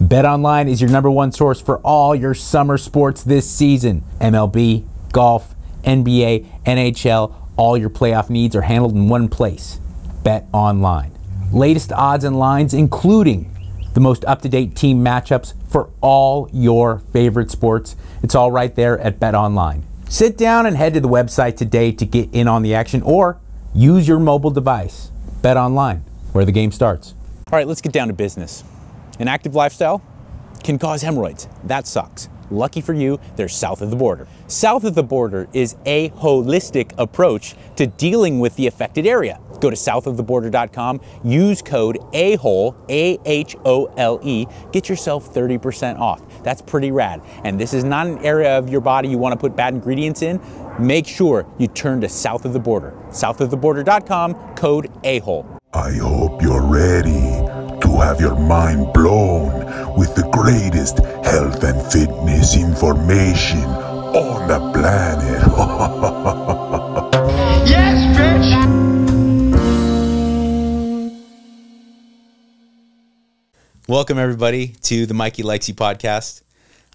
BetOnline is your #1 source for all your summer sports this season. MLB, golf, NBA, NHL, all your playoff needs are handled in one place. BetOnline. Latest odds and lines, including the most up-to-date team matchups for all your favorite sports. It's all right there at BetOnline. Sit down and head to the website today to get in on the action, or use your mobile device. BetOnline, where the game starts. All right, let's get down to business. An active lifestyle can cause hemorrhoids. That sucks. Lucky for you, they're south of the border. South of the border is a holistic approach to dealing with the affected area. Go to southoftheborder.com, use code AHOLE, AHOLE, get yourself 30% off. That's pretty rad. And this is not an area of your body you want to put bad ingredients in. Make sure you turn to South of the Border. Southoftheborder.com, code AHOLE. I hope you're ready to have your mind blown with the greatest health and fitness information on the planet. Yes, bitch! Welcome, everybody, to the Mikey Likes You podcast.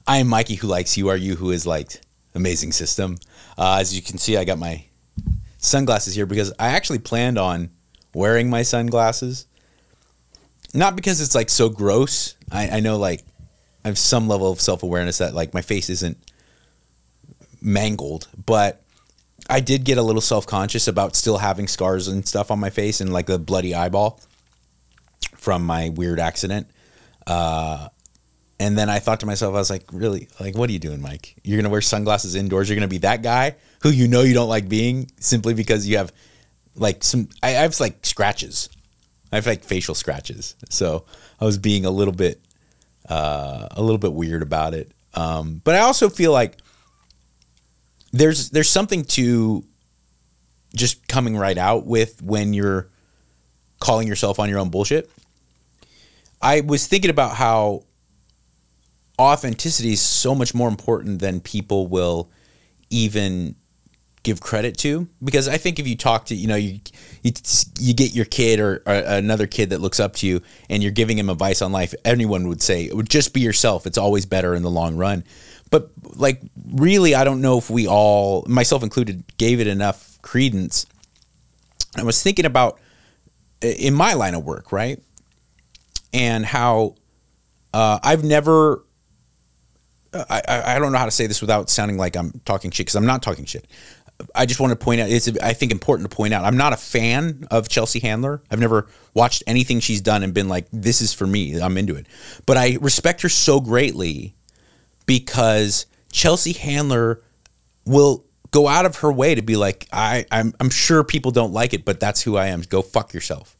I am Mikey who likes you. Are you who is liked? Amazing system. As you can see, I got my sunglasses here because I actually planned on wearing my sunglasses. Not because it's like so gross. I know like I have some level of self-awareness that like my face isn't mangled, but I did get a little self-conscious about still having scars and stuff on my face and like a bloody eyeball from my weird accident. And then I thought to myself, I was like, really, like, what are you doing, Mike? You're going to wear sunglasses indoors. You're going to be that guy who you know you don't like being simply because you have like I have like scratches. I have like facial scratches. So I was being a little bit weird about it. But I also feel like there's something to just coming right out with when you're calling yourself on your own bullshit. I was thinking about how authenticity is so much more important than people will even give credit to, because I think if you talk to, you get your kid or another kid that looks up to you and you're giving him advice on life, anyone would say it would just be yourself. It's always better in the long run. But like, really, I don't know if we all, myself included, gave it enough credence. I was thinking about in my line of work, right? And how I've never, I don't know how to say this without sounding like I'm talking shit, because I'm not talking shit. I just want to point out, it's, I think, important to point out, I'm not a fan of Chelsea Handler. I've never watched anything she's done and been like, this is for me, I'm into it. But I respect her so greatly because Chelsea Handler will go out of her way to be like, I'm sure people don't like it, but that's who I am. Go fuck yourself.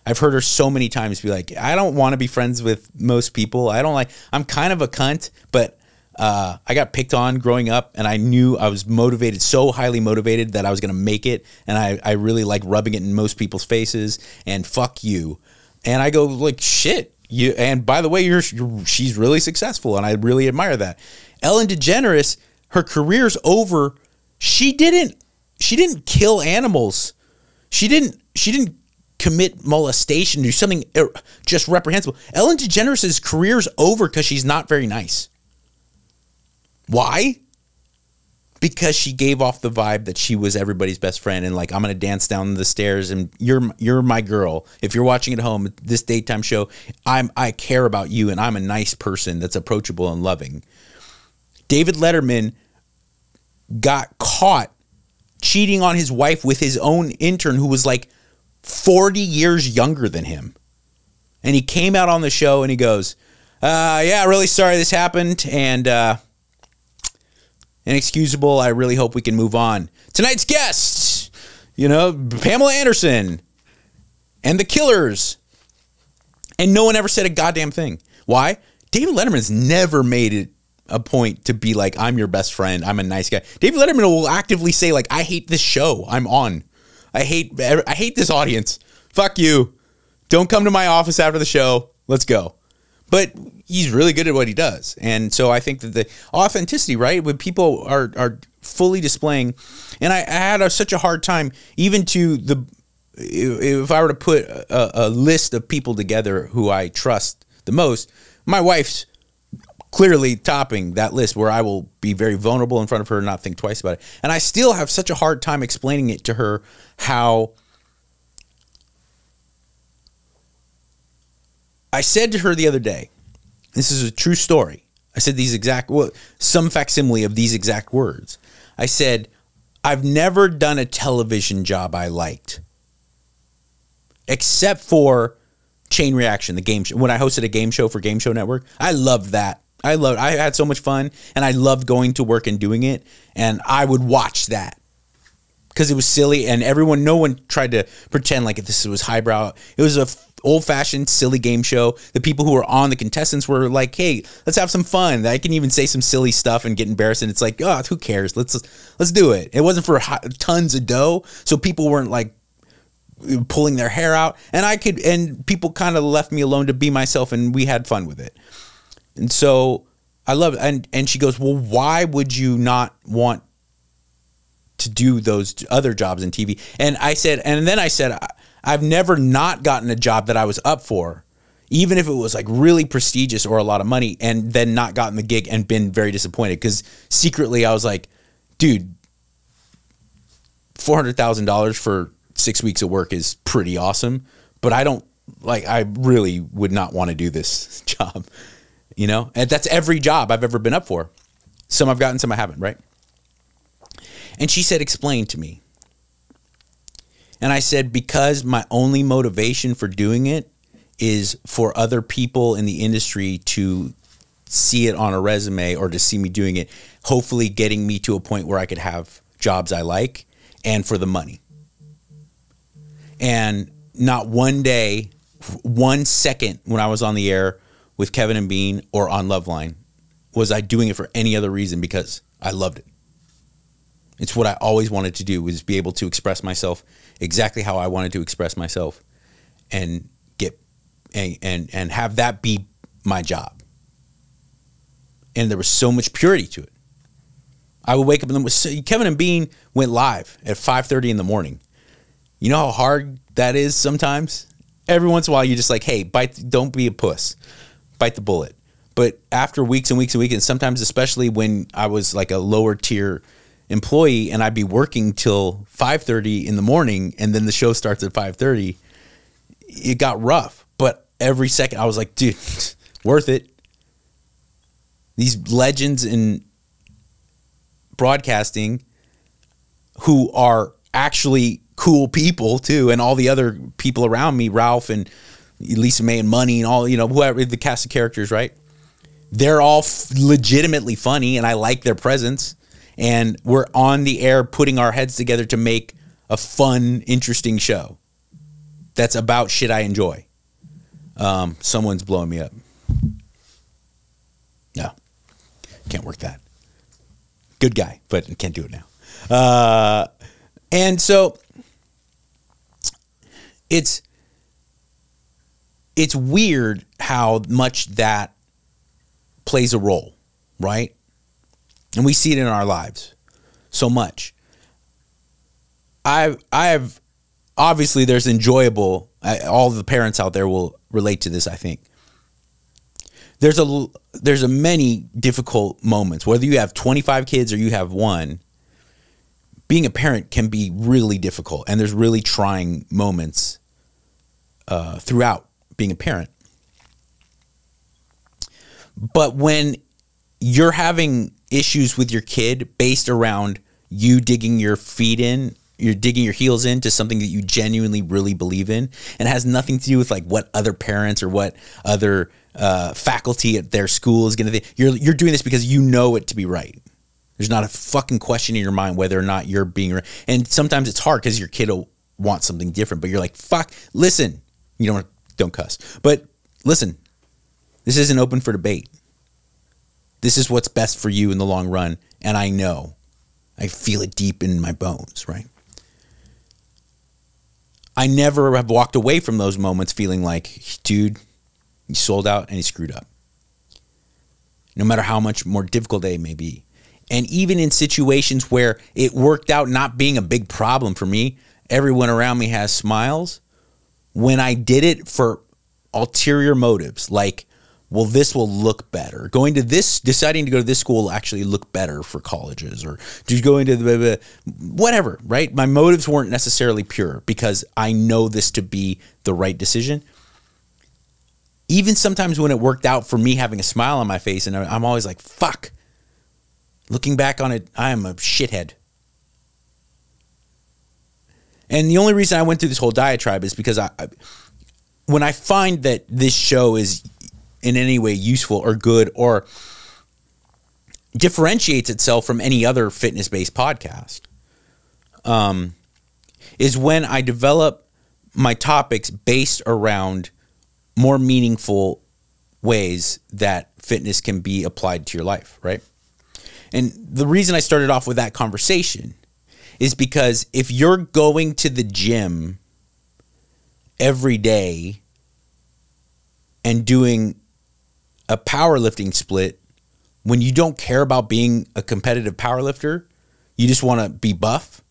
I've heard her so many times be like, I don't want to be friends with most people. I'm kind of a cunt, but I got picked on growing up, and I knew I was motivated, so highly motivated that I was going to make it, and I really like rubbing it in most people's faces, and fuck you. And I go like, shit. And by the way, she's really successful, and I really admire that. Ellen DeGeneres, her career's over. She didn't kill animals. She didn't commit molestation, do something just reprehensible. Ellen DeGeneres' career's over because she's not very nice. Why? Because she gave off the vibe that she was everybody's best friend and like, I'm going to dance down the stairs and you're my girl. If you're watching at home, this daytime show, I care about you and I'm a nice person that's approachable and loving. David Letterman got caught cheating on his wife with his own intern who was like 40 years younger than him. And he came out on the show and he goes, yeah, really sorry this happened, and inexcusable. I really hope we can move on. Tonight's guests, Pamela Anderson and the Killers. And no one ever said a goddamn thing. Why? David Letterman's never made it a point to be like, I'm your best friend, I'm a nice guy. David Letterman will actively say like, I hate this show I'm on. I hate this audience. Fuck you. Don't come to my office after the show. Let's go. But he's really good at what he does. And so I think that the authenticity, right, when people are fully displaying, and I had such a hard time even to if I were to put a list of people together who I trust the most, My wife's clearly topping that list where I will be very vulnerable in front of her and not think twice about it. And I still have such a hard time explaining it to her how I said to her the other day, this is a true story. I said these exact, well, some facsimile of these exact words. I said, I've never done a television job I liked, except for Chain Reaction, the game show. When I hosted a game show for Game Show Network, I loved that. I had so much fun, and I loved going to work and doing it, and I would watch that because it was silly, and no one tried to pretend like this was highbrow. It was a old-fashioned, silly game show. The people who were on, the contestants, were like, hey, let's have some fun. I can even say some silly stuff and get embarrassed, and it's like, oh, who cares? Let's do it. It wasn't for tons of dough, so people weren't like pulling their hair out, and people kind of left me alone to be myself, and we had fun with it. And so I love it. And she goes, well, why would you not want to do those other jobs in TV? And then I said, I've never not gotten a job that I was up for, even if it was like really prestigious or a lot of money, and then not gotten the gig and been very disappointed. Because secretly I was like, dude, $400,000 for 6 weeks of work is pretty awesome, but I really would not want to do this job. You know, and that's every job I've ever been up for. Some I've gotten, some I haven't, right? And she said, explain to me. And I said, because my only motivation for doing it is for other people in the industry to see it on a resume or to see me doing it, hopefully getting me to a point where I could have jobs I like, and for the money. And not one day, 1 second when I was on the air with Kevin and Bean or on Loveline was I doing it for any other reason, because I loved it. It's what I always wanted to do, was be able to express myself exactly how I wanted to express myself, and get and have that be my job. And there was so much purity to it. I would wake up and Kevin and Bean went live at 5:30 in the morning. You know how hard that is sometimes? Every once in a while you're just like, hey, don't be a puss. Bite the bullet. But after weeks and weeks and weeks, and sometimes especially when I was like a lower tier employee and I'd be working till 5:30 in the morning and then the show starts at 5:30, it got rough. But every second I was like, dude, worth it. These legends in broadcasting who are actually cool people too, and all the other people around me, Ralph and Lisa May and Money and all, whoever, the cast of characters, right? They're all legitimately funny, and I like their presence. And we're on the air putting our heads together to make a fun, interesting show that's about shit I enjoy. Someone's blowing me up. No, can't work that. Good guy, but can't do it now. And so it's weird how much that plays a role, right? And we see it in our lives so much. I've obviously there's enjoyable, all the parents out there will relate to this, I think. There's a many difficult moments, whether you have 25 kids or you have one. Being a parent can be really difficult, and there's really trying moments throughout being a parent. But when you're having issues with your kid based around you digging your feet in, you're digging your heels into something that you genuinely really believe in, and has nothing to do with like what other parents or what other faculty at their school is going to think. You're doing this because you know it to be right. There's not a fucking question in your mind whether or not you're being right. And sometimes it's hard because your kid will want something different, but you're like, fuck, listen, don't cuss, but listen, this isn't open for debate. This is what's best for you in the long run. And I know, I feel it deep in my bones, right? I never have walked away from those moments feeling like, dude, he sold out and he screwed up. No matter how much more difficult they may be. And even in situations where it worked out not being a big problem for me, everyone around me has smiles. When I did it for ulterior motives, like well, this will look better. Deciding to go to this school will actually look better for colleges, or just going to the whatever, right? My motives weren't necessarily pure because I know this to be the right decision. Even sometimes when it worked out for me having a smile on my face, and I'm always like, fuck. Looking back on it, I am a shithead. And the only reason I went through this whole diatribe is because when I find that this show is in any way useful or good or differentiates itself from any other fitness-based podcast, is when I develop my topics based around more meaningful ways that fitness can be applied to your life, right? And the reason I started off with that conversation is because if you're going to the gym every day and doing a powerlifting split when you don't care about being a competitive powerlifter, you just want to be buff,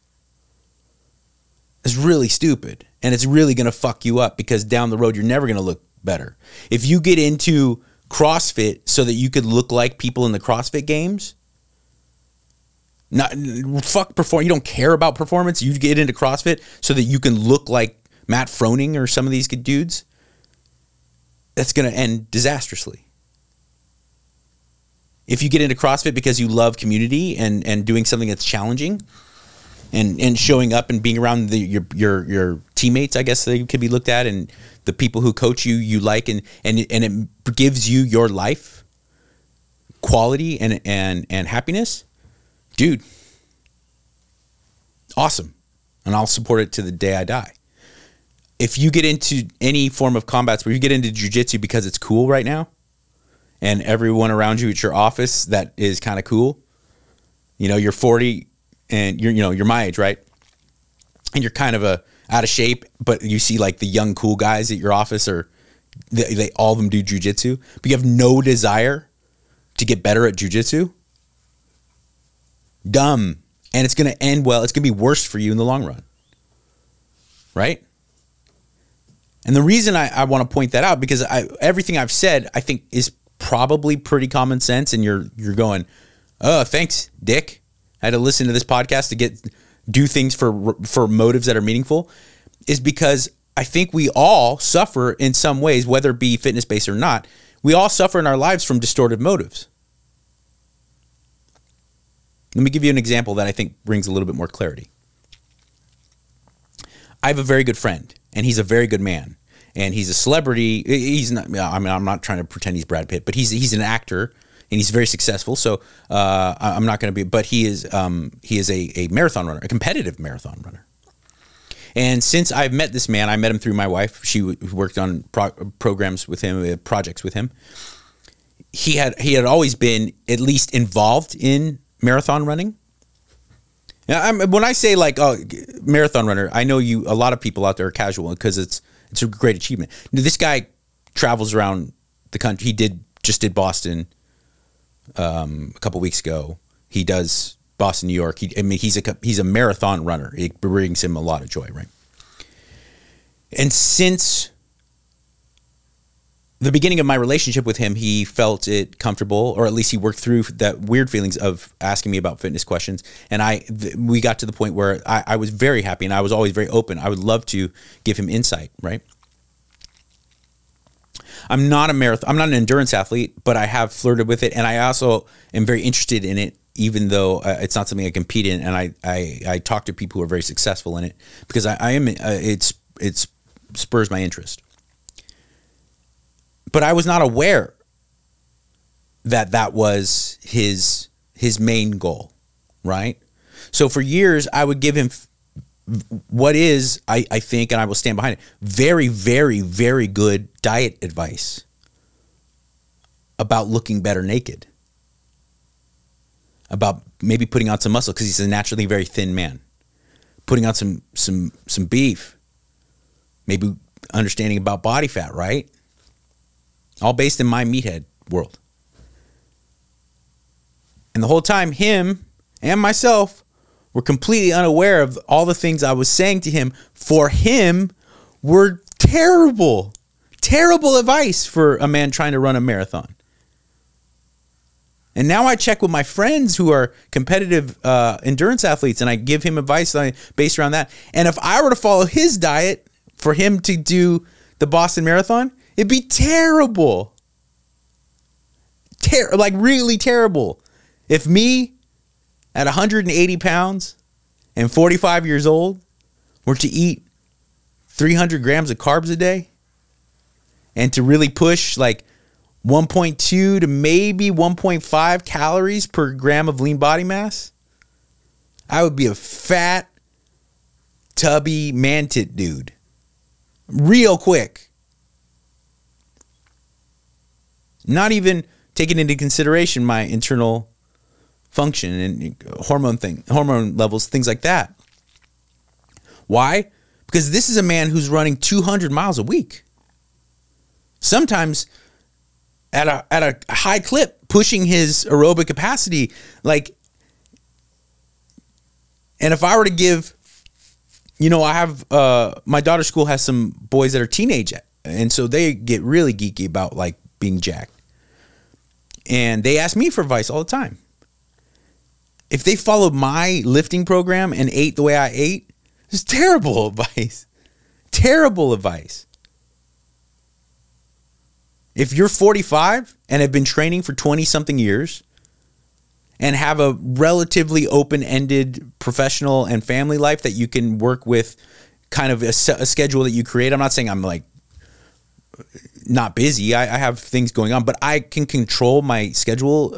it's really stupid. And it's really going to fuck you up because down the road, you're never going to look better. If you get into CrossFit so that you could look like people in the CrossFit games, you don't care about performance. You get into CrossFit so that you can look like Matt Froning or some of these good dudes. That's going to end disastrously. If you get into CrossFit because you love community and doing something that's challenging and showing up and being around your teammates, I guess they could be looked at, and the people who coach you like, and it gives you your life quality and happiness, dude, awesome. And I'll support it to the day I die. If you get into any form of combat where you get into jiu-jitsu because it's cool right now, and everyone around you at your office that is kind of cool, you're 40 and you're my age, right? And you're kind of out of shape, but you see like the young cool guys at your office, or all of them do jiu-jitsu, but you have no desire to get better at jiu-jitsu. Dumb. And it's going to end well. It's going to be worse for you in the long run. Right? And the reason I want to point that out, because everything I've said, I think is probably pretty common sense. And you're going, oh, thanks, Dick. I had to listen to this podcast to do things for motives that are meaningful, is because I think we all suffer in some ways, whether it be fitness-based or not. We all suffer in our lives from distorted motives. Let me give you an example that I think brings a little bit more clarity. I have a very good friend, and he's a very good man, and he's a celebrity. He's not. I mean, I'm not trying to pretend he's Brad Pitt, but he's an actor, and he's very successful. So I'm not going to be. But he is a marathon runner, a competitive marathon runner. And since I've met this man, I met him through my wife. She worked on programs with him, projects with him. He had always been at least involved in marathon running. Now, when I say like, oh, marathon runner, I know a lot of people out there are casual because it's a great achievement. This guy travels around the country. He just did Boston a couple weeks ago. He does Boston, New York. He's a marathon runner. It brings him a lot of joy, right? And since the beginning of my relationship with him, he felt it comfortable, or at least he worked through that weird feelings of asking me about fitness questions. And we got to the point where I was very happy, and I was always very open. I would love to give him insight, right? I'm not an endurance athlete, but I have flirted with it, and I also am very interested in it, even though it's not something I compete in. And I talk to people who are very successful in it because it spurs my interest. But I was not aware that was his main goal, right? So for years, I would give him what is, I think, and I will stand behind it, very, very, very good diet advice about looking better naked, about maybe putting on some muscle because he's a naturally very thin man, putting on some beef, maybe understanding about body fat, right? All based in my meathead world. And the whole time, him and myself were completely unaware of all the things I was saying to him for him were terrible. Terrible advice for a man trying to run a marathon. And now I check with my friends who are competitive endurance athletes, and I give him advice based around that. And if I were to follow his diet for him to do the Boston Marathon, it'd be terrible. Like really terrible. If me at 180 pounds and 45 years old were to eat 300 grams of carbs a day and to really push like 1.2 to maybe 1.5 calories per gram of lean body mass, I would be a fat, tubby man-tit dude. Real quick. Not even taking into consideration my internal function and hormone levels, things like that. Why? Because this is a man who's running 200 miles a week. Sometimes at a high clip, pushing his aerobic capacity, like, and if I were to give, I have, my daughter's school has some boys that are teenage, and so they get really geeky about like being jacked. And they ask me for advice all the time. If they followed my lifting program and ate the way I ate, it's terrible advice. Terrible advice. If you're 45 and have been training for 20-something years and have a relatively open-ended professional and family life that you can work with, kind of a schedule that you create. I'm not saying I'm like not busy. I have things going on, but I can control my schedule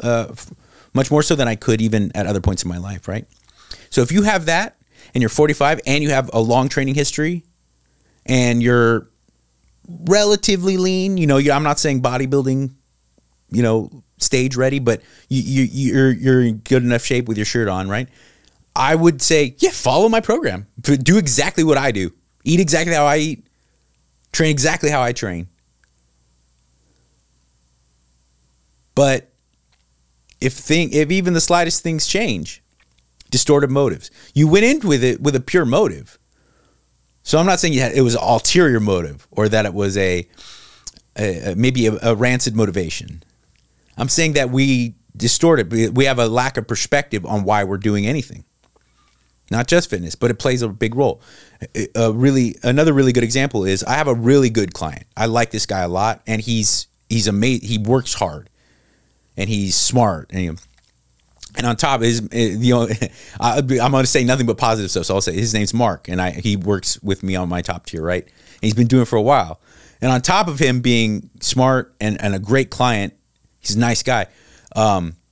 much more so than I could even at other points in my life, right? So if you have that and you're 45 and you have a long training history and you're relatively lean, I'm not saying bodybuilding, stage ready, but you're in good enough shape with your shirt on, right? I would say, yeah, follow my program. Do exactly what I do. Eat exactly how I eat. Train exactly how I train. But if even the slightest things change, distorted motives. You went in with it with a pure motive. So I'm not saying it was an ulterior motive or that it was maybe a rancid motivation. I'm saying that we distort it. We have a lack of perspective on why we're doing anything. Not just fitness, but it plays a big role. Another really good example is I have a really good client. I like this guy a lot, and he's amazing. He works hard, and he's smart, and on top of his, I'm going to say nothing but positive stuff. So I'll say his name's Mark, and he works with me on my top tier, right? And he's been doing it for a while. And on top of him being smart and a great client, he's a nice guy.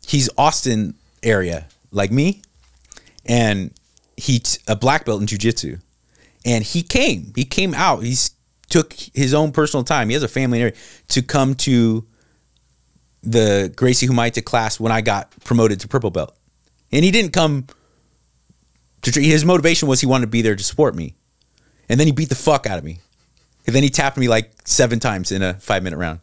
He's Austin area like me, and he's a black belt in jiu-jitsu. And he came out. He took his own personal time. He has a family and everything to come to the Gracie Humaita class when I got promoted to purple belt. And he didn't come to, his motivation was he wanted to be there to support me. And then he beat the fuck out of me. And then he tapped me like 7 times in a 5-minute round.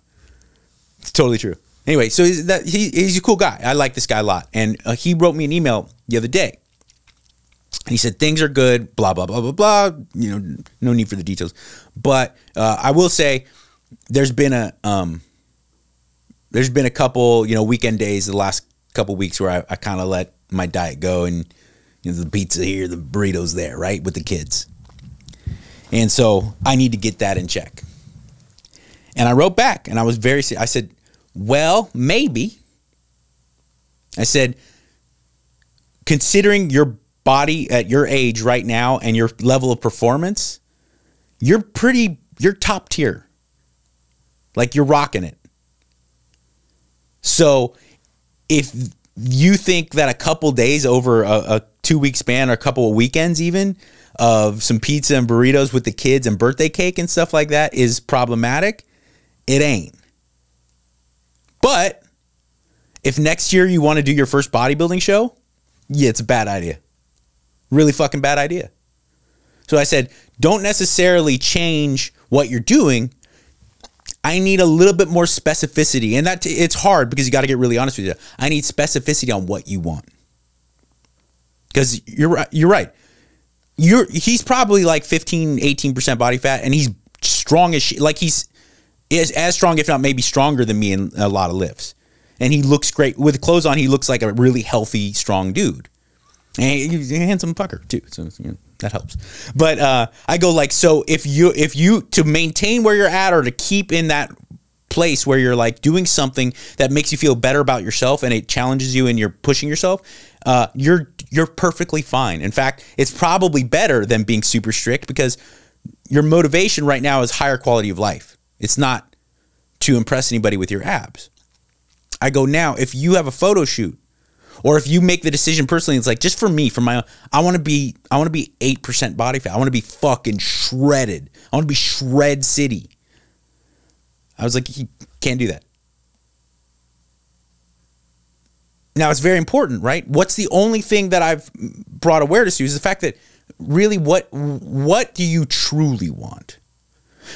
It's totally true. Anyway, so he's a cool guy. I like this guy a lot. And he wrote me an email the other day. And he said, things are good, blah, blah, blah, blah, blah. No need for the details. But I will say there's been a couple, weekend days, the last couple weeks where I kind of let my diet go, and the pizza here, the burritos there, right, with the kids. And so I need to get that in check. And I wrote back, and I said, well, maybe. I said, considering your body at your age right now and your level of performance, you're top tier. Like, you're rocking it. So if you think that a couple days over a 2-week span or a couple of weekends even of some pizza and burritos with the kids and birthday cake and stuff like that is problematic, it ain't. But if next year you want to do your first bodybuilding show, yeah, it's a bad idea. Really fucking bad idea. So I said, don't necessarily change what you're doing. I need a little bit more specificity. And that it's hard because you got to get really honest with you. I need specificity on what you want. Because you're right. He's probably like 15, 18% body fat, and he's strong as shit. Like, he's is as strong, if not maybe stronger than me in a lot of lifts. And he looks great. With clothes on, he looks like a really healthy, strong dude. And he's a handsome fucker, too. So, that helps. But I go like, so if you, to maintain where you're at or to keep in that place where you're like doing something that makes you feel better about yourself and it challenges you and you're pushing yourself, you're perfectly fine. In fact, it's probably better than being super strict because your motivation right now is higher quality of life. It's not to impress anybody with your abs. I go, now, if you have a photo shoot or if you make the decision personally, it's like, just for me, for my own, I want to be 8% body fat. I want to be fucking shredded. I want to be shred city. I was like, you can't do that. Now, it's very important, right? What's the only thing that I've brought awareness to is the fact that really what do you truly want?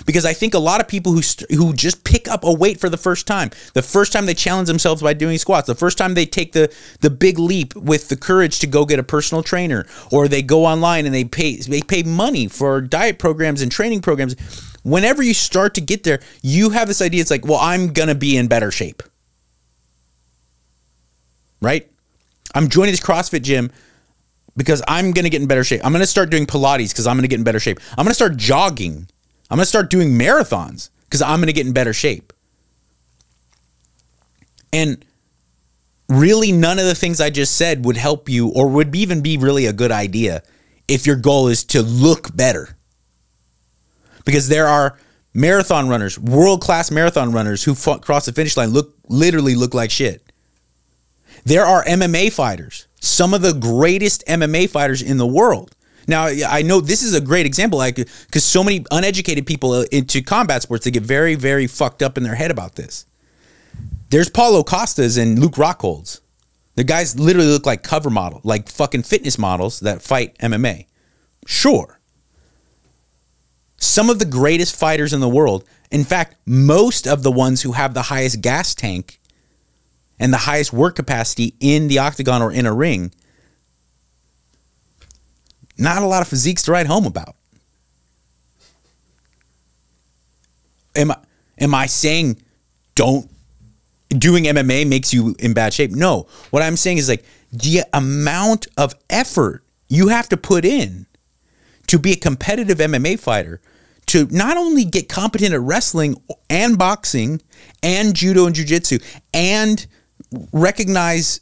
Because I think a lot of people who just pick up a weight for the first time they challenge themselves by doing squats, the first time they take the big leap with the courage to go get a personal trainer, or they go online and they pay money for diet programs and training programs. Whenever you start to get there, you have this idea. It's like, well, I'm going to be in better shape, right? I'm joining this CrossFit gym because I'm going to get in better shape. I'm going to start doing Pilates because I'm going to get in better shape. I'm going to start jogging. I'm going to start doing marathons because I'm going to get in better shape. And really none of the things I just said would help you or would even be really a good idea if your goal is to look better. Because there are marathon runners, world-class marathon runners who cross the finish line literally look like shit. There are MMA fighters, some of the greatest MMA fighters in the world. Now, I know this is a great example, like, because so many uneducated people into combat sports, they get very, very fucked up in their head about this. There's Paulo Costas and Luke Rockholds. The guys literally look like cover model, like fucking fitness models that fight MMA. Sure. Some of the greatest fighters in the world, in fact, most of the ones who have the highest gas tank and the highest work capacity in the octagon or in a ring, not a lot of physiques to write home about. Am I saying doing MMA makes you in bad shape? No. What I'm saying is like the amount of effort you have to put in to be a competitive MMA fighter, to not only get competent at wrestling and boxing and judo and jiu-jitsu and recognize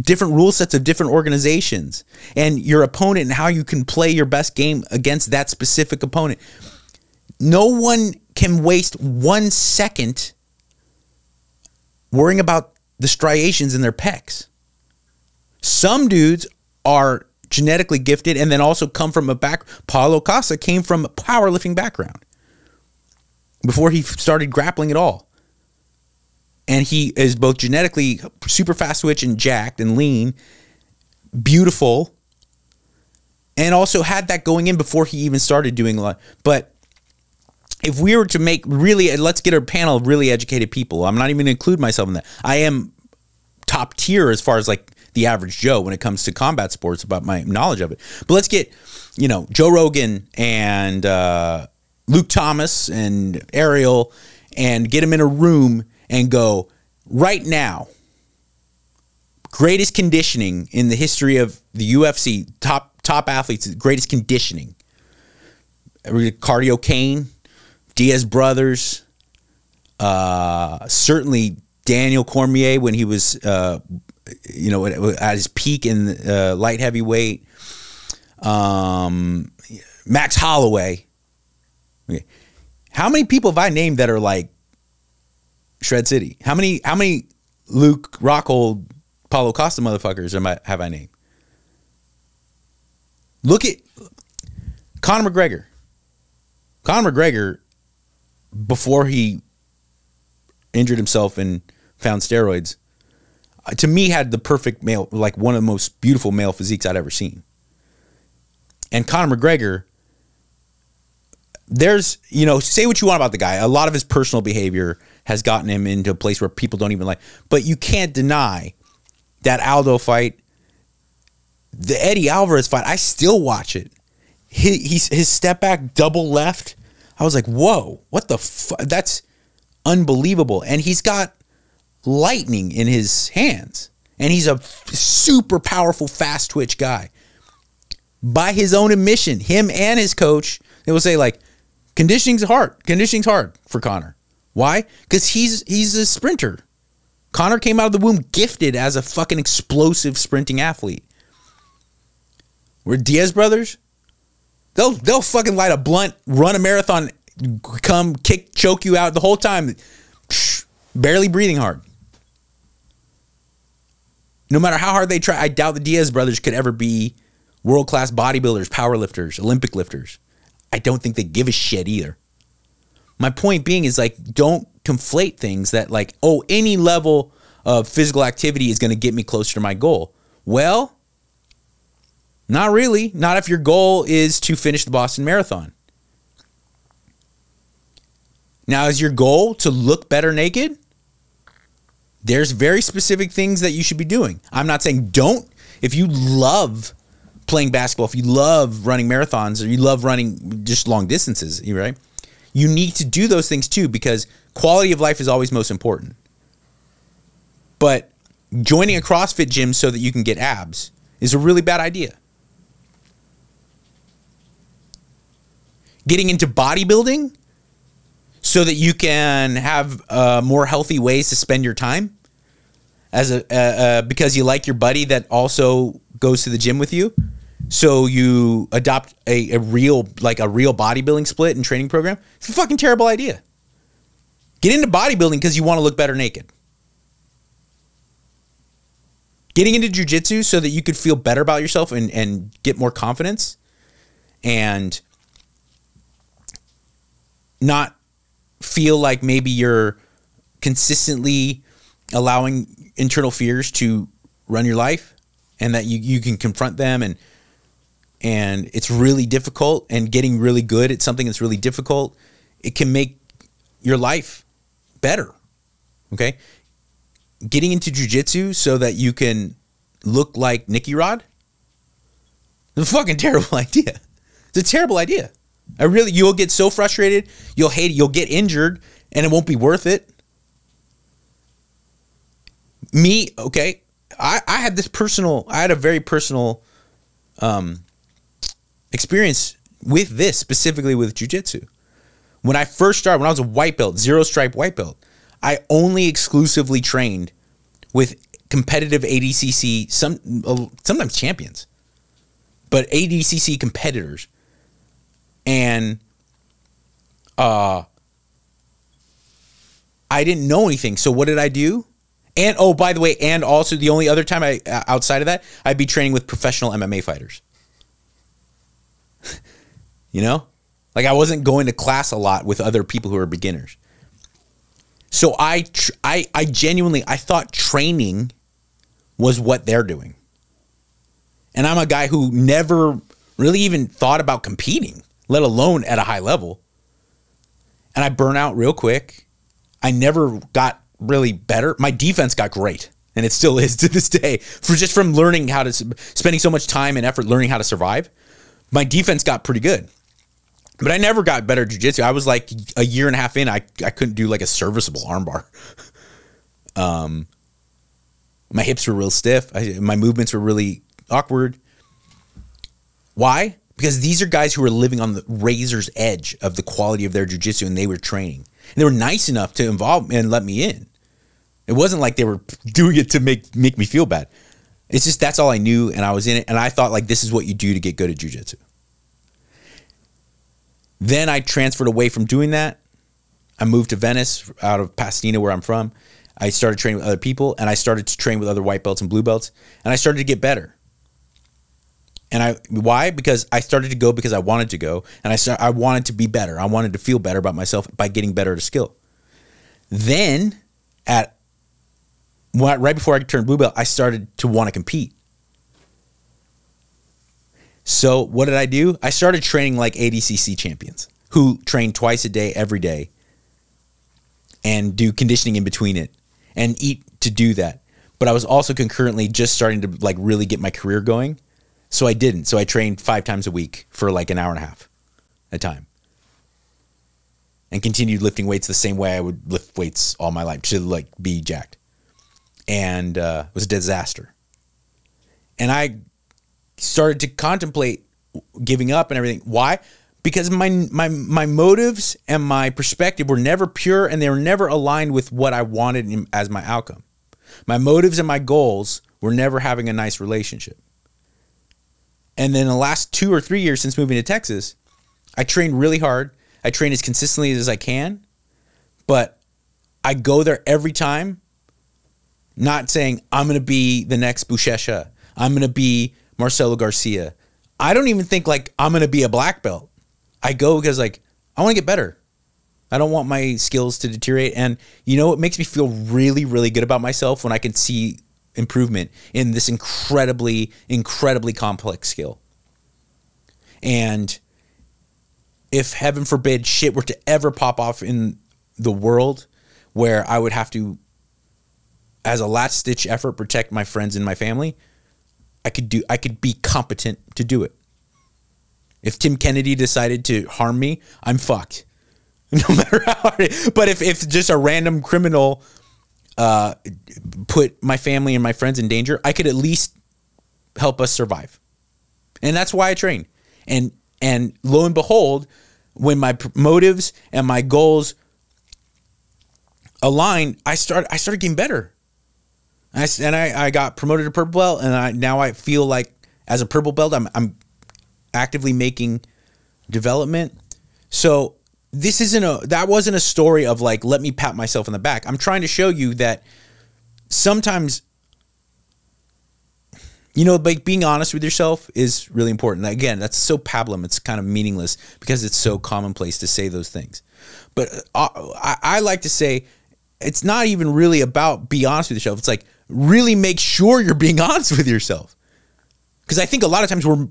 different rule sets of different organizations and your opponent and how you can play your best game against that specific opponent. No one can waste 1 second worrying about the striations in their pecs. Some dudes are genetically gifted and then also come from Paulo Costa came from a powerlifting background before he started grappling at all. And he is both genetically super fast twitch and jacked and lean, beautiful, and also had that going in before he even started doing a lot. But if we were to make really, let's get a panel of really educated people. I'm not even going to include myself in that. I am top tier as far as like the average Joe when it comes to combat sports about my knowledge of it. But let's get, Joe Rogan and Luke Thomas and Ariel and get them in a room and go, right now, greatest conditioning in the history of the UFC, top athletes, greatest conditioning. Cardio Kane, Diaz brothers, certainly Daniel Cormier when he was, at his peak in light heavyweight. Max Holloway. Okay. How many people have I named that are like Shred City? How many Luke Rockhold, Paulo Costa motherfuckers have I named? Look at Conor McGregor. Conor McGregor, before he injured himself and found steroids, to me had the perfect male, like one of the most beautiful male physiques I'd ever seen. And Conor McGregor, there's, say what you want about the guy. A lot of his personal behavior has gotten him into a place where people don't even like. But you can't deny that Aldo fight, the Eddie Alvarez fight. I still watch it. His step back double left. I was like, whoa, what the fuck? unbelievable. And he's got lightning in his hands. And he's a super powerful, fast twitch guy. By his own admission, him and his coach, they will say like, conditioning's hard. Conditioning's hard for Conor. Why? Because he's a sprinter. Conor came out of the womb gifted as a fucking explosive sprinting athlete. Where Diaz brothers, they'll fucking light a blunt, run a marathon, come kick, choke you out the whole time, barely breathing hard. No matter how hard they try, I doubt the Diaz brothers could ever be world-class bodybuilders, powerlifters, Olympic lifters. I don't think they give a shit either. My point being is like, don't conflate things that like, oh, any level of physical activity is going to get me closer to my goal. Well, not really. Not if your goal is to finish the Boston Marathon. Now, is your goal to look better naked? There's very specific things that you should be doing. I'm not saying don't. If you love playing basketball, if you love running marathons, or you love running just long distances, right? You need to do those things too, because quality of life is always most important. But joining a CrossFit gym so that you can get abs is a really bad idea. Getting into bodybuilding so that you can have more healthy ways to spend your time, as because you like your buddy that also goes to the gym with you, so you adopt a real bodybuilding split and training program. It's a fucking terrible idea. Get into bodybuilding because you want to look better naked. Getting into jiu-jitsu so that you could feel better about yourself and get more confidence and not feel like maybe you're consistently allowing internal fears to run your life, and that you can confront them, and it's really difficult, and getting really good at something that's really difficult, it can make your life better. Okay? Getting into jiu-jitsu so that you can look like Nicky Rod? It's a fucking terrible idea. It's a terrible idea. You'll get so frustrated, you'll hate it, you'll get injured, and it won't be worth it. Me, okay, I had a very personal experience with this, specifically with jiu-jitsu. When I first started, when I was a white belt, 0-stripe white belt, I only exclusively trained with competitive ADCC, sometimes champions, but ADCC competitors. And I didn't know anything. So what did I do? And oh, by the way, and also the only other time outside of that, I'd be training with professional MMA fighters. You know? Like I wasn't going to class a lot with other people who are beginners. So I genuinely thought training was what they're doing. And I'm a guy who never really even thought about competing, let alone at a high level. And I burn out real quick. I never got really better. My defense got great, and it still is to this day, from learning how to, spending so much time and effort learning how to survive. My defense got pretty good, but I never got better at jiu-jitsu. I was like a year and a half in, I couldn't do like a serviceable armbar. My hips were real stiff. My movements were really awkward. Why? Because these are guys who are living on the razor's edge of the quality of their jiu-jitsu, and they were training. And they were nice enough to involve me and let me in. It wasn't like they were doing it to make me feel bad. It's just that's all I knew, and I was in it, and I thought like this is what you do to get good at jiu-jitsu. Then I transferred away from doing that. I moved to Venice out of Pasadena, where I'm from. I started training with other people, and I started to train with other white belts and blue belts, and I started to get better. And why? Because I started to go because I wanted to go, and I wanted to be better. I wanted to feel better about myself by getting better at a skill. Then right before I turned blue belt, I started to want to compete. So what did I do? I started training like ADCC champions who train twice a day, every day, and do conditioning in between it and eat to do that. But I was also concurrently just starting to like really get my career going. So I didn't. So I trained 5 times a week for like an hour and a half at a time. and continued lifting weights the same way I would lift weights all my life to like be jacked. And it was a disaster. And I started to contemplate giving up and everything. Why? Because my motives and my perspective were never pure, and they were never aligned with what I wanted as my outcome. My motives and my goals were never having a nice relationship. And then the last 2 or 3 years since moving to Texas, I train really hard. I train as consistently as I can, but I go there every time not saying I'm going to be the next Buchecha. I'm going to be Marcelo Garcia. I don't even think like I'm going to be a black belt. I go because like I want to get better. I don't want my skills to deteriorate. And you know, it makes me feel really, really good about myself when I can see improvement in this incredibly, incredibly complex skill. And if heaven forbid shit were to ever pop off in the world where I would have to, as a last ditch effort, protect my friends and my family, I could be competent to do it. If Tim Kennedy decided to harm me, I'm fucked. No matter how hard but if just a random criminal put my family and my friends in danger, I could at least help us survive. And that's why I train. And lo and behold, when my motives and my goals aligned, I started getting better. I got promoted to purple belt, and now I feel like as a purple belt, I'm actively making development. So that wasn't a story of like, let me pat myself on the back. I'm trying to show you that sometimes, you know, like being honest with yourself is really important. Again, that's so pablum. It's kind of meaningless because it's so commonplace to say those things. But I like to say it's not even really about be honest with yourself. It's like really make sure you're being honest with yourself. Because I think a lot of times we're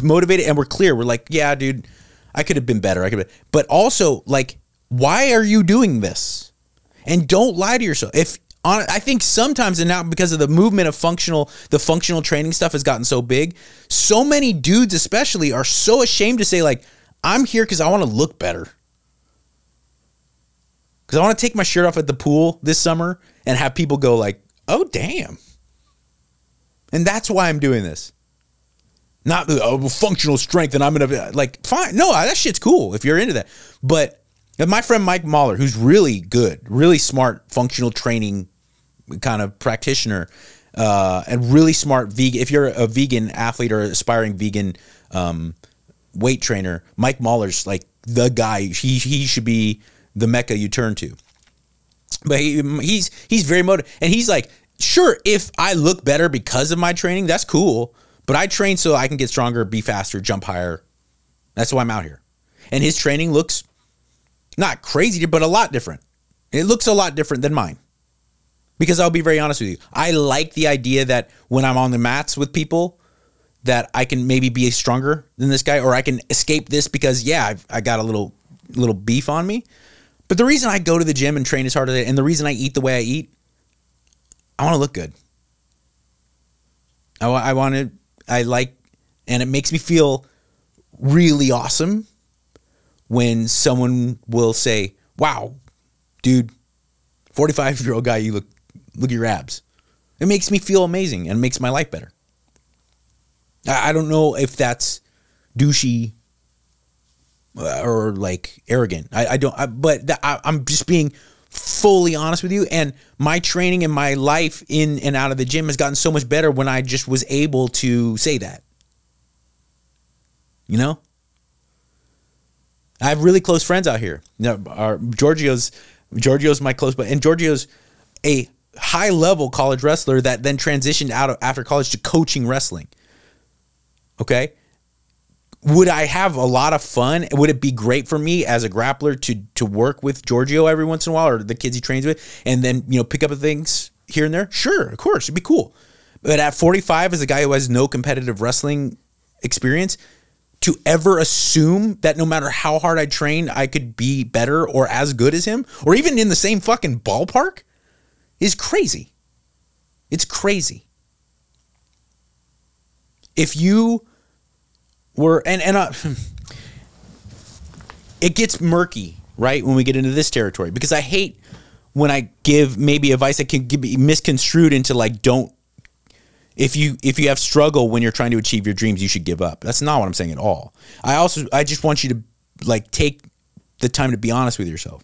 motivated and we're clear. We're like, yeah, dude, I could have been better. But also like, why are you doing this? And don't lie to yourself. I think sometimes, and now because of the movement of the functional training stuff has gotten so big, so many dudes especially are so ashamed to say like, I'm here because I want to look better. Because I want to take my shirt off at the pool this summer and have people go like, oh, damn. And that's why I'm doing this. Not functional strength and I'm going to be like, fine. No, that shit's cool if you're into that. But my friend Mike Mahler, who's really good, really smart functional training kind of practitioner, and really smart vegan. If you're a vegan athlete or aspiring vegan weight trainer, Mike Mahler's like the guy. He should be the mecca you turn to. But he's very motivated, and he's like, sure, if I look better because of my training, that's cool. But I train so I can get stronger, be faster, jump higher. That's why I'm out here. And his training looks not crazy, but a lot different. It looks a lot different than mine. Because I'll be very honest with you. I like the idea that when I'm on the mats with people, that I can maybe be stronger than this guy, or I can escape this because, yeah, I got a little beef on me. But the reason I go to the gym and train as hard as I, and the reason I eat the way I eat, I want to look good. I like, and it makes me feel really awesome when someone will say, wow, dude, 45-year-old guy, you look at your abs. It makes me feel amazing and makes my life better. I don't know if that's douchey or like arrogant. I'm just being fully honest with you. And my training and my life in and out of the gym has gotten so much better when I just was able to say that. You know? I have really close friends out here. Giorgio's my close buddy, and Giorgio's a high-level college wrestler that then transitioned out after college to coaching wrestling. Okay? Would I have a lot of fun? Would it be great for me as a grappler to work with Giorgio every once in a while, or the kids he trains with, and then, you know, pick up things here and there? Sure, of course, it'd be cool. But at 45, as a guy who has no competitive wrestling experience, to ever assume that no matter how hard I train, I could be better or as good as him, or even in the same fucking ballpark, is crazy. It's crazy. If you were, it gets murky right? When we get into this territory, because I hate when I give maybe advice that can be misconstrued into like, don't, if you have struggle when you're trying to achieve your dreams, you should give up. That's not what I'm saying at all. I just want you to like take the time to be honest with yourself,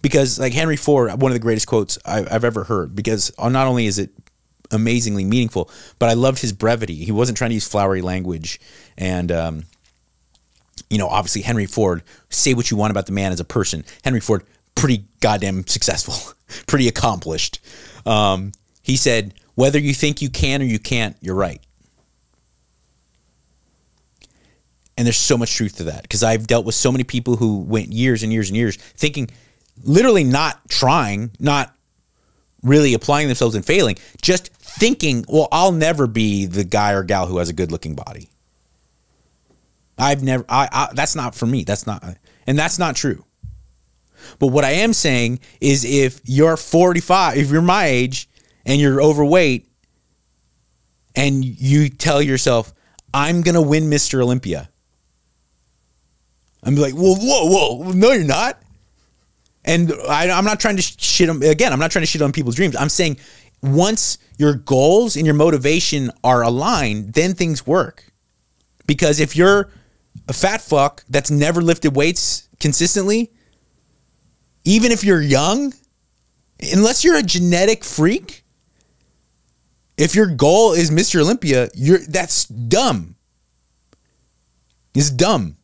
because like Henry Ford, one of the greatest quotes I've ever heard, because not only is it amazingly meaningful, but I loved his brevity. He wasn't trying to use flowery language. And, you know, obviously Henry Ford, say what you want about the man as a person. Henry Ford, pretty goddamn successful, pretty accomplished. He said, whether you think you can or you can't, you're right. And there's so much truth to that, because I've dealt with so many people who went years and years and years thinking, literally not trying, not really applying themselves and failing, just thinking, well, I'll never be the guy or gal who has a good looking body. That's not for me. That's not true. But what I am saying is, if you're 45, if you're my age and you're overweight and you tell yourself, I'm going to win Mr. Olympia, I'm like, whoa, no, you're not. And I'm not trying to shit on, again, I'm not trying to shit on people's dreams. I'm saying once your goals and your motivation are aligned, then things work. Because if you're a fat fuck that's never lifted weights consistently, even if you're young, unless you're a genetic freak, if your goal is Mr. Olympia, that's dumb. It's dumb.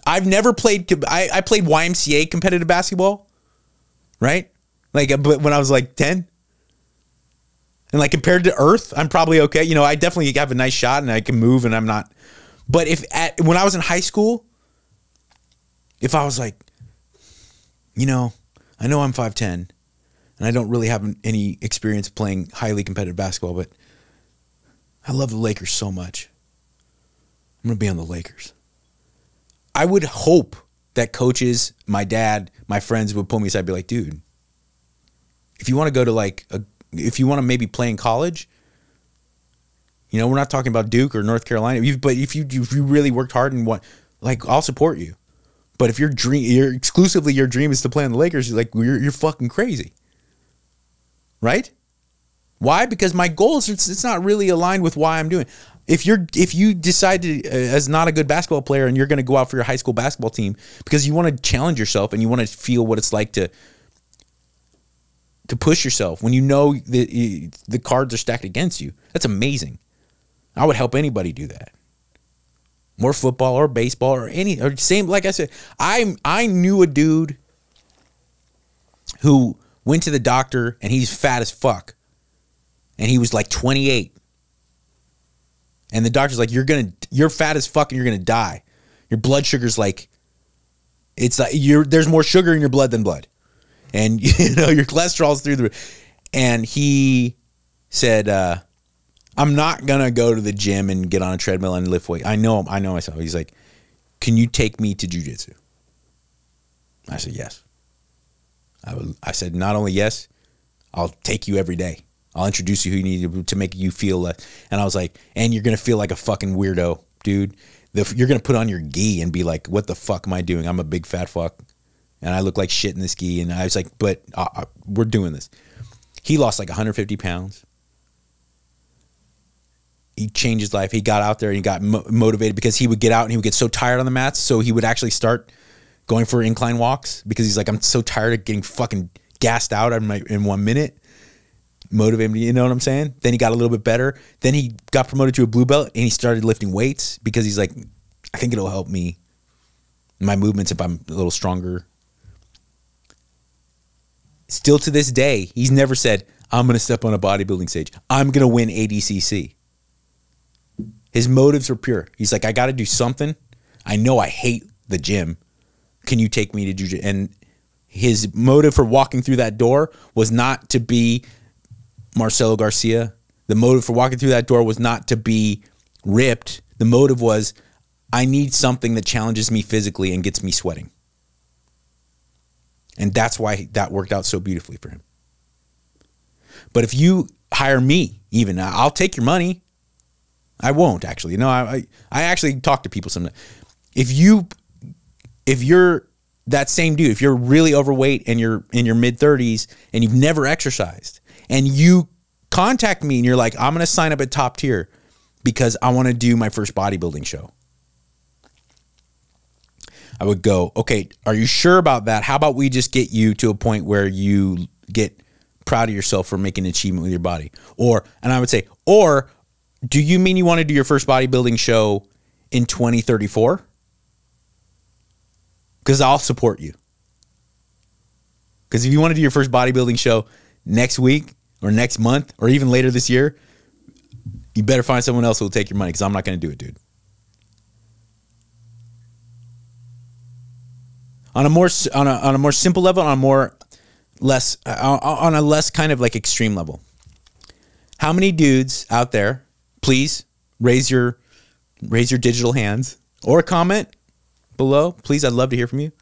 I've never played, I played YMCA competitive basketball, right? Like, but when I was like 10, and like compared to Earth, I'm probably okay. You know, I definitely have a nice shot and I can move and I'm not, but when I was in high school, if I was like, you know I'm 5'10", and I don't really have any experience playing highly competitive basketball, but I love the Lakers so much. I'm going to be on the Lakers. I would hope that coaches, my dad, my friends would pull me aside and be like, dude, if you want to go to if you want to maybe play in college, you know, we're not talking about Duke or North Carolina, but if you really worked hard and want, like, I'll support you. But if your dream is to play on the Lakers, you're fucking crazy. Right? Why? Because my goals, it's not really aligned with why I'm doing. If you decide to, as not a good basketball player, and you're going to go out for your high school basketball team because you want to challenge yourself and you want to feel what it's like to push yourself when you know the cards are stacked against you, that's amazing. I would help anybody do that. More football or baseball or same, like I said, I knew a dude who went to the doctor and he's fat as fuck. And he was like 28. And the doctor's like, you're fat as fuck and you're going to die. Your blood sugar's like, it's like there's more sugar in your blood than blood. And you know, your cholesterol's through the roof. And he said, I'm not going to go to the gym and get on a treadmill and lift weight. I know myself. He's like, can you take me to jiu-jitsu? I said, yes. I said, not only yes, I'll take you every day. I'll introduce you who you need to make you feel. And I was like, and you're going to feel like a fucking weirdo, dude. You're going to put on your gi and be like, what the fuck am I doing? I'm a big fat fuck. And I look like shit in this gi. And I was like, but we're doing this. He lost like 150 pounds. He changed his life. He got out there and he got motivated because he would get out and he would get so tired on the mats. So he would actually start going for incline walks because he's like, I'm so tired of getting fucking gassed out in 1 minute. Motivate him, you know what I'm saying? Then he got a little bit better. Then he got promoted to a blue belt and he started lifting weights because he's like, I think it'll help me, my movements, if I'm a little stronger. Still to this day, he's never said, I'm going to step on a bodybuilding stage. I'm going to win ADCC. His motives were pure. He's like, I got to do something. I know I hate the gym. Can you take me to jiu-jitsu? And his motive for walking through that door was not to be Marcelo Garcia. The motive for walking through that door was not to be ripped. The motive was, I need something that challenges me physically and gets me sweating. And that's why that worked out so beautifully for him. But if you hire me, even, I'll take your money. I won't actually. No, I actually talk to people sometimes. If you're that same dude, if you're really overweight and you're in your mid 30s and you've never exercised and you contact me and you're like, I'm going to sign up at Top Tier because I want to do my first bodybuilding show, I would go, okay, are you sure about that? How about we just get you to a point where you get proud of yourself for making an achievement with your body? And I would say, or do you mean you want to do your first bodybuilding show in 2034? Because I'll support you. Because if you want to do your first bodybuilding show next week or next month or even later this year, you better find someone else who will take your money, because I'm not going to do it, dude. On a more simple level, on a less kind of like extreme level. How many dudes out there, please raise your digital hands or comment below, please. I'd love to hear from you.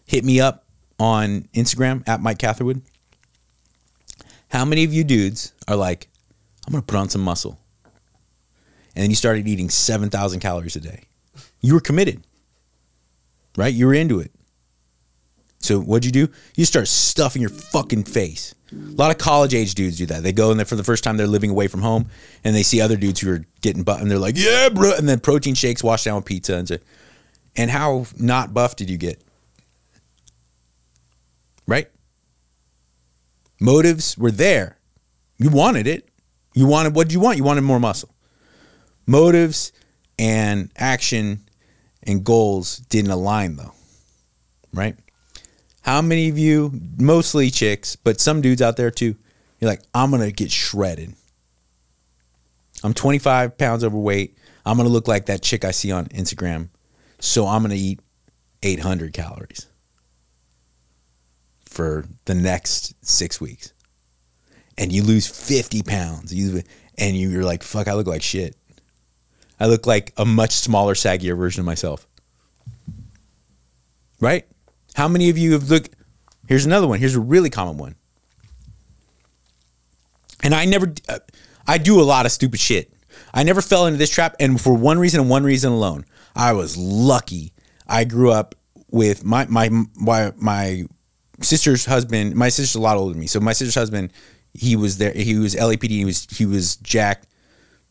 Hit me up on Instagram at Mike Catherwood. How many of you dudes are like, I'm going to put on some muscle, and then you started eating 7,000 calories a day? You were committed, right? You were into it. So what'd you do? You start stuffing your fucking face. A lot of college age dudes do that. They go in there for the first time, they're living away from home, and they see other dudes who are getting buff, and they're like, yeah, bro. And then protein shakes washed down with pizza. And how not buff did you get? Right? Motives were there. You wanted it. What did you want? You wanted more muscle. Motives and action and goals didn't align though. Right? How many of you, mostly chicks, but some dudes out there too, you're like, I'm going to get shredded. I'm 25 pounds overweight. I'm going to look like that chick I see on Instagram. So I'm going to eat 800 calories for the next 6 weeks. And you lose 50 pounds. And you're like, fuck, I look like shit. I look like a much smaller, saggier version of myself. Right? How many of you have looked? Here's another one. Here's a really common one. And I do a lot of stupid shit. I never fell into this trap. And for one reason and one reason alone, I was lucky. I grew up with my sister's husband. My sister's a lot older than me. So my sister's husband, he was there. He was LAPD. He was jacked.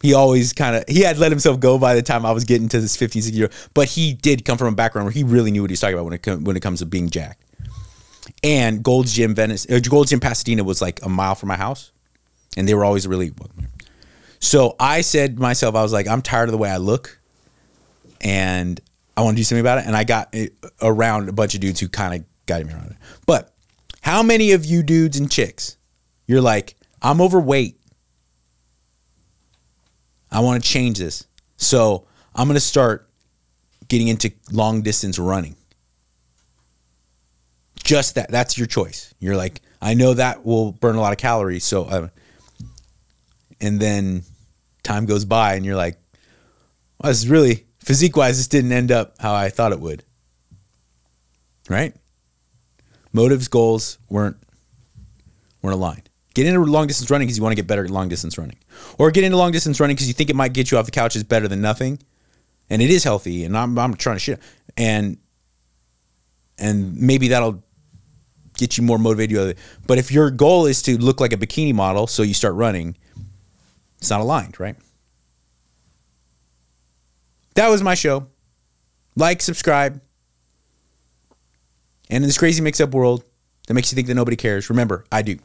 He always he had let himself go by the time I was getting to this 15, 16 year old. But he did come from a background where he really knew what he was talking about when it comes to being jacked. And Gold's Gym Pasadena was like a mile from my house. And they were always really welcome. So I said to myself, I was like, I'm tired of the way I look. And I want to do something about it. And I got around a bunch of dudes who kind of guided me around it. But how many of you dudes and chicks, you're like, I'm overweight. I want to change this. So I'm going to start getting into long distance running. Just that. That's your choice. You're like, I know that will burn a lot of calories. So, and then time goes by and you're like, well, this is really, physique wise, this didn't end up how I thought it would. Right? Motives, goals weren't aligned. Get into long distance running because you want to get better at long distance running. Or get into long distance running because you think it might get you off the couch is better than nothing. And it is healthy. And I'm trying to shit. And maybe that'll get you more motivated. But if your goal is to look like a bikini model, so you start running, it's not aligned, right? That was my show. Like, subscribe. And in this crazy mix-up world that makes you think that nobody cares, remember, I do.